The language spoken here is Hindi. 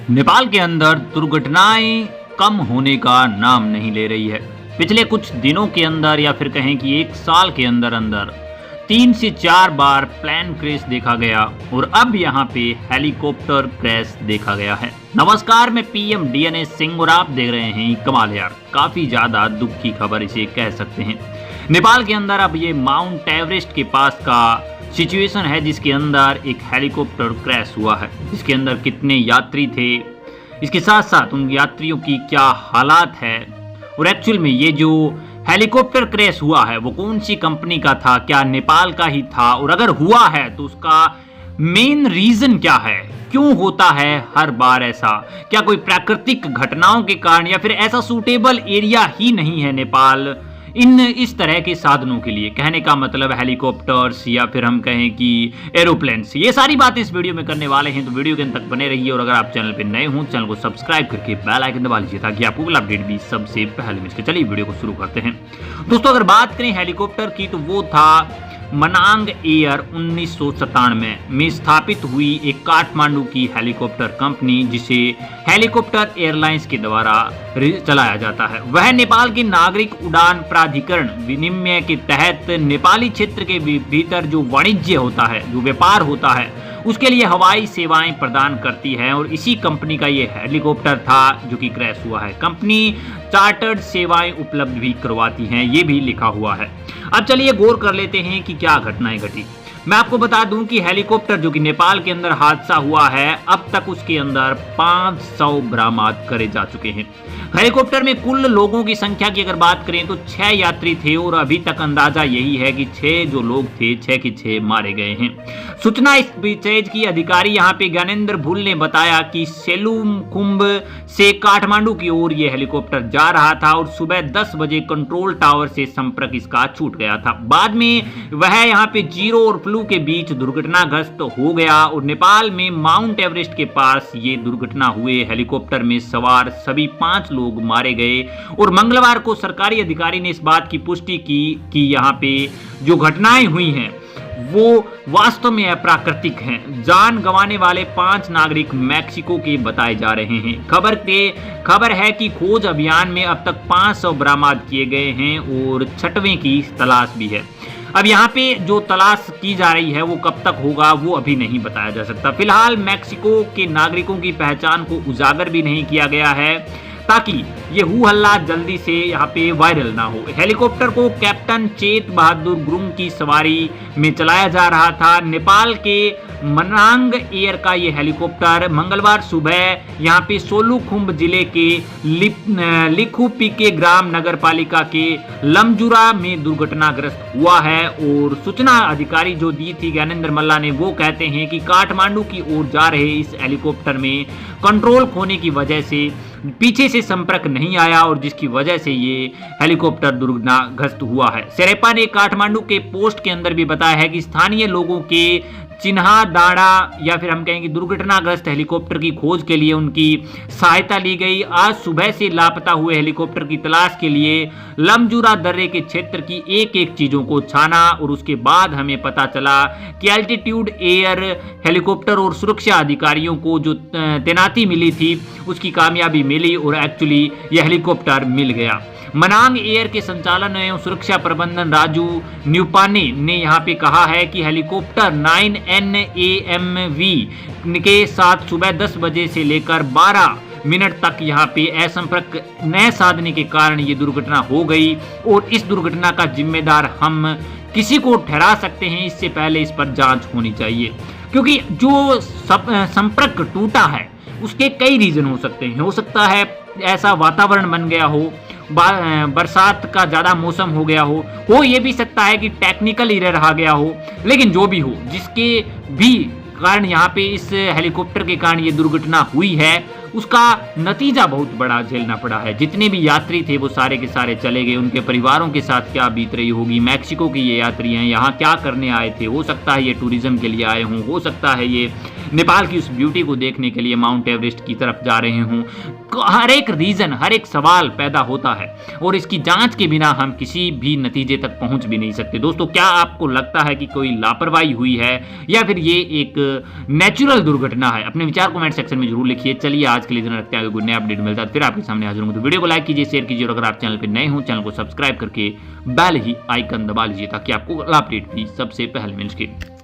नेपाल के अंदर दुर्घटनाएं कम होने का नाम नहीं ले रही है। पिछले कुछ दिनों के अंदर या फिर कहें कि एक साल के अंदर अंदर 3 से 4 बार प्लेन क्रैश देखा गया और अब यहाँ पे हेलीकॉप्टर क्रैश देखा गया है। नमस्कार, मैं पीएम डीएनए सिंह और आप देख रहे हैं कमाल यार। काफी ज्यादा दुख की खबर इसे कह सकते हैं। नेपाल के अंदर अब ये माउंट एवरेस्ट के पास का सिचुएशन है जिसके अंदर एक हेलीकॉप्टर क्रैश हुआ है, जिसके अंदर कितने यात्री थे, इसके साथ साथ उन यात्रियों की क्या हालात है और एक्चुअल में ये जो हेलीकॉप्टर क्रैश हुआ है वो कौन सी कंपनी का था, क्या नेपाल का ही था, और अगर हुआ है तो उसका मेन रीजन क्या है, क्यों होता है हर बार ऐसा, क्या कोई प्राकृतिक घटनाओं के कारण या फिर ऐसा सूटेबल एरिया ही नहीं है नेपाल इस तरह के साधनों के लिए। कहने का मतलब हेलीकॉप्टर्स या फिर हम कहें कि एरोप्लेन्स, ये सारी बातें इस वीडियो में करने वाले हैं, तो वीडियो के अंत तक बने रहिए। और अगर आप चैनल पे नए हो चैनल को सब्सक्राइब करके बेल आइकन दबा लीजिए ताकि आपको अपडेट भी सबसे पहले मिल सके। चलिए वीडियो को शुरू करते हैं। दोस्तों, अगर बात करें हेलीकॉप्टर की तो वो था मनांग एयर 1997 में स्थापित हुई एक काठमांडू की हेलीकॉप्टर कंपनी जिसे हेलीकॉप्टर एयरलाइंस के द्वारा चलाया जाता है। वह नेपाल के नागरिक उड़ान प्राधिकरण विनिमय के तहत नेपाली क्षेत्र के भीतर जो वाणिज्य होता है, जो व्यापार होता है, उसके लिए हवाई सेवाएं प्रदान करती है और इसी कंपनी का ये हेलीकॉप्टर था जो कि क्रैश हुआ है। कंपनी चार्टर्ड सेवाएं उपलब्ध भी करवाती हैं, ये भी लिखा हुआ है। अब चलिए गौर कर लेते हैं कि क्या घटनाएं घटी। मैं आपको बता दूं कि हेलीकॉप्टर जो कि नेपाल के अंदर हादसा हुआ है, अब तक उसके अंदर 500 बरामद करे जा चुके हैं। हेलीकॉप्टर में कुल लोगों की संख्या की अगर बात करें तो 6 यात्री थे और अभी तक अंदाजा यही है कि 6 जो लोग थे 6 के 6 मारे गए हैं। सूचना इस विशेष की अधिकारी यहाँ पे ज्ञानेंद्र भुल ने बताया कि सेलुकुंभ से काठमांडू की ओर यह हेलीकॉप्टर जा रहा था और सुबह 10 बजे कंट्रोल टावर से संपर्क इसका छूट गया था। बाद में वह यहाँ पे जीरो और फ्लू के बीच दुर्घटनाग्रस्त हो गया और नेपाल में माउंट एवरेस्ट के पास ये दुर्घटना हुए। हेलीकॉप्टर में सवार सभी 5 लोग मारे गए और मंगलवार को सरकारी अधिकारी ने इस बात की पुष्टि की कि यहाँ पे जो घटनाएं हुई हैं वो वास्तव में अप्राकृतिक हैं। जान गंवाने वाले 5 नागरिक मैक्सिको के बताए जा रहे हैं। खबर है कि खोज अभियान में अब तक 500 बरामद किए गए हैं और 6वें की तलाश भी है। अब यहाँ पे जो तलाश की जा रही है वो कब तक होगा वो अभी नहीं बताया जा सकता। फिलहाल मैक्सिको के नागरिकों की पहचान को उजागर भी नहीं किया गया है ताकि ये हू हल्ला जल्दी से यहाँ पे वायरल ना हो। हेलीकॉप्टर को कैप्टन चेत बहादुर गुरुंग की सवारी में चलाया जा रहा था। नेपाल के मनांग एयर का ये हेलीकॉप्टर मंगलवार सुबह यहाँ पे सोलुखुम्ब जिले के लिखुपिके ग्राम नगर पालिका के लमजुरा में दुर्घटनाग्रस्त हुआ है। और सूचना अधिकारी जो दी थी ज्ञानेंद्र मल्ला ने, वो कहते हैं कि काठमांडू की ओर जा रहे इस हेलीकॉप्टर में कंट्रोल खोने की वजह से पीछे से संपर्क नहीं आया और जिसकी वजह से ये हेलीकॉप्टर दुर्घटनाग्रस्त हुआ है। शेरेपा ने काठमांडू के पोस्ट के अंदर भी बताया है कि स्थानीय लोगों के चिन्हा दाड़ा या फिर हम कहेंगे दुर्घटनाग्रस्त हेलीकॉप्टर की खोज के लिए उनकी सहायता ली गई। आज सुबह से लापता हुए हेलीकॉप्टर की तलाश के लिए लमजुरा दर्रे के क्षेत्र की एक चीजों को छाना और उसके बाद हमें पता चला कि एल्टीट्यूड एयर हेलीकॉप्टर और सुरक्षा अधिकारियों को जो तैनाती मिली थी उसकी कामयाबी मिली और एक्चुअली यह हेलीकॉप्टर मिल गया। मनांग एयर के संचालन एवं सुरक्षा प्रबंधन राजू न्यूपाने ने यहाँ पे कहा है कि हेलीकॉप्टर 9NAMV के साथ सुबह 10 बजे से लेकर 12 मिनट तक यहाँ पे असंपर्क न साधने के कारण ये दुर्घटना हो गई और इस दुर्घटना का जिम्मेदार हम किसी को ठहरा सकते हैं। इससे पहले इस पर जांच होनी चाहिए क्योंकि जो संपर्क टूटा है उसके कई रीजन हो सकते हैं। हो सकता है ऐसा वातावरण बन गया हो, बरसात का ज़्यादा मौसम हो गया हो ये भी सकता है कि टेक्निकल एरर आ गया हो, लेकिन जो भी हो जिसके भी कारण यहाँ पे इस हेलीकॉप्टर के कारण ये दुर्घटना हुई है उसका नतीजा बहुत बड़ा झेलना पड़ा है। जितने भी यात्री थे वो सारे के सारे चले गए, उनके परिवारों के साथ क्या बीत रही होगी। मैक्सिको के ये यात्री हैं, यहाँ क्या करने आए थे, हो सकता है ये टूरिज्म के लिए आए हों, हो सकता है ये नेपाल की उस ब्यूटी को देखने के लिए माउंट एवरेस्ट की तरफ जा रहे हों। हर एक रीजन, हर एक सवाल पैदा होता है और इसकी जांच के बिना हम किसी भी नतीजे तक पहुंच भी नहीं सकते। दोस्तों, क्या आपको लगता है कि कोई लापरवाही हुई है या फिर ये एक नेचुरल दुर्घटना है? अपने विचार कमेंट सेक्शन में जरूर लिखिए। चलिए आज के लिए इतना रखते हैं, आगे कोई नया अपडेट मिलता है फिर आपके सामने हाजिर होंगे। तो वीडियो को लाइक कीजिए, शेयर कीजिए और अगर आप चैनल पर नए हो चैनल को सब्सक्राइब करके बेल ही आइकन दबा लीजिए ताकि आपको अगला अपडेट भी सबसे पहले मिल सके।